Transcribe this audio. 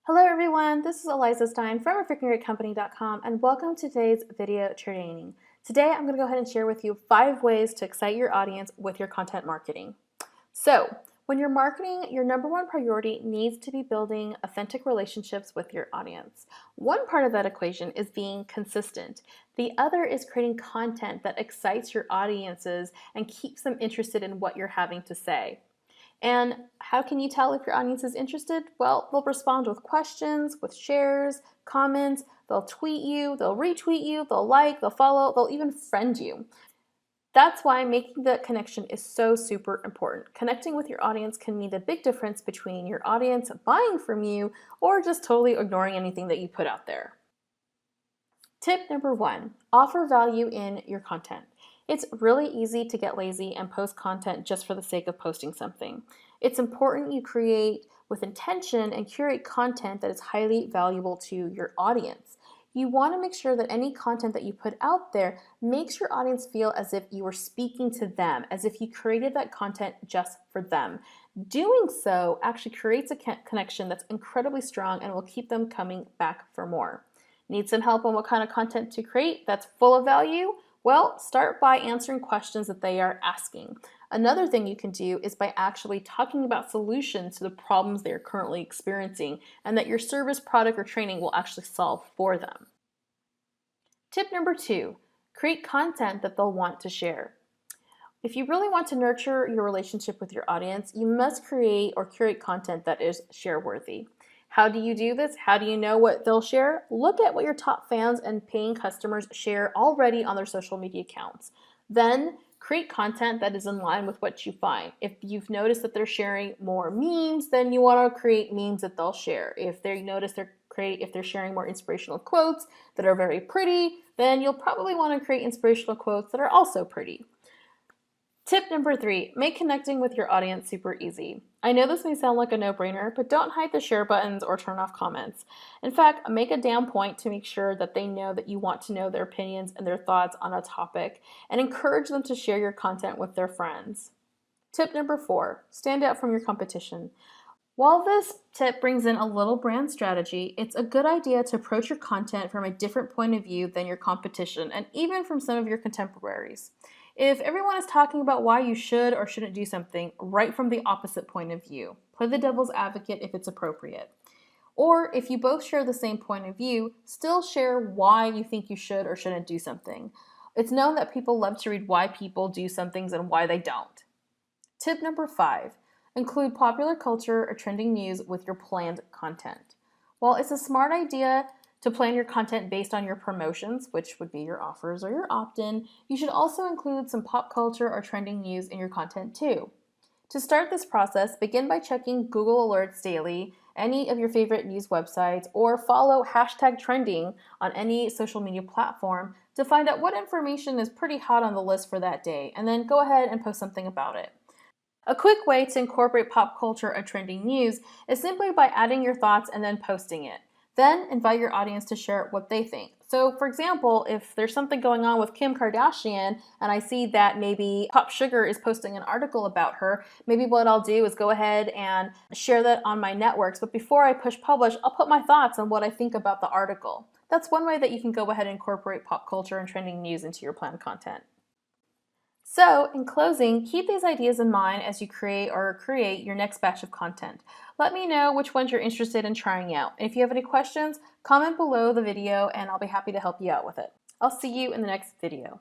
Hello everyone, this is Eliza Stein from AfreakinGreatCompany.com and welcome to today's video training. Today I'm going to go ahead and share with you 5 ways to excite your audience with your content marketing. So, when you're marketing, your number one priority needs to be building authentic relationships with your audience. One part of that equation is being consistent. The other is creating content that excites your audiences and keeps them interested in what you're having to say. And how can you tell if your audience is interested? Well, they'll respond with questions, with shares, comments, they'll tweet you, they'll retweet you, they'll like, they'll follow, they'll even friend you. That's why making that connection is so super important. Connecting with your audience can mean the big difference between your audience buying from you or just totally ignoring anything that you put out there. Tip number 1, offer value in your content. It's really easy to get lazy and post content just for the sake of posting something. It's important you create with intention and curate content that is highly valuable to your audience. You want to make sure that any content that you put out there makes your audience feel as if you were speaking to them, as if you created that content just for them. Doing so actually creates a connection that's incredibly strong and will keep them coming back for more. Need some help on what kind of content to create that's full of value? Well, start by answering questions that they are asking. Another thing you can do is by actually talking about solutions to the problems they are currently experiencing and that your service, product, or training will actually solve for them. Tip number 2, create content that they'll want to share. If you really want to nurture your relationship with your audience, you must create or curate content that is share-worthy. How do you do this? How do you know what they'll share? Look at what your top fans and paying customers share already on their social media accounts. Then create content that is in line with what you find. If you've noticed that they're sharing more memes, then you want to create memes that they'll share. If they're sharing more inspirational quotes that are very pretty, then you'll probably want to create inspirational quotes that are also pretty. Tip number 3, make connecting with your audience super easy. I know this may sound like a no-brainer, but don't hide the share buttons or turn off comments. In fact, make a damn point to make sure that they know that you want to know their opinions and their thoughts on a topic, and encourage them to share your content with their friends. Tip number 4, stand out from your competition. While this tip brings in a little brand strategy, it's a good idea to approach your content from a different point of view than your competition, and even from some of your contemporaries. If everyone is talking about why you should or shouldn't do something, write from the opposite point of view. Play the devil's advocate if it's appropriate. Or if you both share the same point of view, still share why you think you should or shouldn't do something. It's known that people love to read why people do some things and why they don't. Tip number 5, include popular culture or trending news with your planned content. While it's a smart idea to plan your content based on your promotions, which would be your offers or your opt-in, you should also include some pop culture or trending news in your content too. To start this process, begin by checking Google Alerts daily, any of your favorite news websites, or follow #trending on any social media platform to find out what information is pretty hot on the list for that day, and then go ahead and post something about it. A quick way to incorporate pop culture or trending news is simply by adding your thoughts and then posting it. Then invite your audience to share what they think. So for example, if there's something going on with Kim Kardashian and I see that maybe Pop Sugar is posting an article about her, maybe what I'll do is go ahead and share that on my networks. But before I push publish, I'll put my thoughts on what I think about the article. That's one way that you can go ahead and incorporate pop culture and trending news into your planned content. So, in closing, keep these ideas in mind as you create your next batch of content. Let me know which ones you're interested in trying out. And if you have any questions, comment below the video and I'll be happy to help you out with it. I'll see you in the next video.